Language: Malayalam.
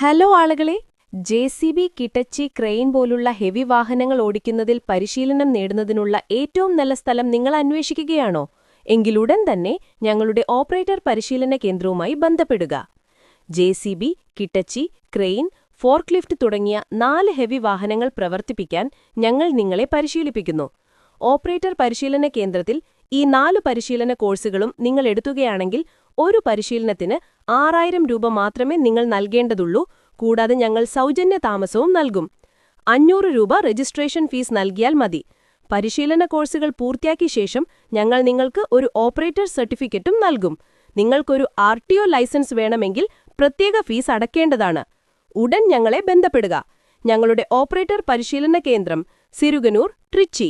ഹലോ ആളുകളെ, ജെ.സി.ബി, കിറ്റച്ചി, ക്രെയിൻ പോലുള്ള ഹെവി വാഹനങ്ങൾ ഓടിക്കുന്നതിൽ പരിശീലനം നേടുന്നതിനുള്ള ഏറ്റവും നല്ല സ്ഥലം നിങ്ങൾ അന്വേഷിക്കുകയാണോ? എങ്കിലുടൻ തന്നെ ഞങ്ങളുടെ ഓപ്പറേറ്റർ പരിശീലന കേന്ദ്രവുമായി ബന്ധപ്പെടുക. ജെ.സി.ബി, കിറ്റച്ചി, ക്രെയിൻ, ഫോർക്ലിഫ്റ്റ് തുടങ്ങിയ 4 ഹെവി വാഹനങ്ങൾ പ്രവർത്തിപ്പിക്കാൻ ഞങ്ങൾ നിങ്ങളെ പരിശീലിപ്പിക്കുന്നു. ഓപ്പറേറ്റർ പരിശീലന കേന്ദ്രത്തിൽ ഈ 4 പരിശീലന കോഴ്സുകളും നിങ്ങൾ എടുത്തുകയാണെങ്കിൽ ഒരു പരിശീലനത്തിന് 6000 രൂപ മാത്രമേ നിങ്ങൾ നൽകേണ്ടതുള്ളൂ. കൂടാതെ ഞങ്ങൾ സൗജന്യ താമസവും നൽകും. 500 രൂപ രജിസ്ട്രേഷൻ ഫീസ് നൽകിയാൽ മതി. പരിശീലന കോഴ്സുകൾ പൂർത്തിയാക്കിയ ശേഷം ഞങ്ങൾ നിങ്ങൾക്ക് ഒരു ഓപ്പറേറ്റർ സർട്ടിഫിക്കറ്റും നൽകും. നിങ്ങൾക്കൊരു RTO ലൈസൻസ് വേണമെങ്കിൽ പ്രത്യേക ഫീസ് അടയ്ക്കേണ്ടതാണ്. ഉടൻ ഞങ്ങളെ ബന്ധപ്പെടുക. ഞങ്ങളുടെ ഓപ്പറേറ്റർ പരിശീലന കേന്ദ്രം സിരുഗനൂർ, ട്രിച്ചി.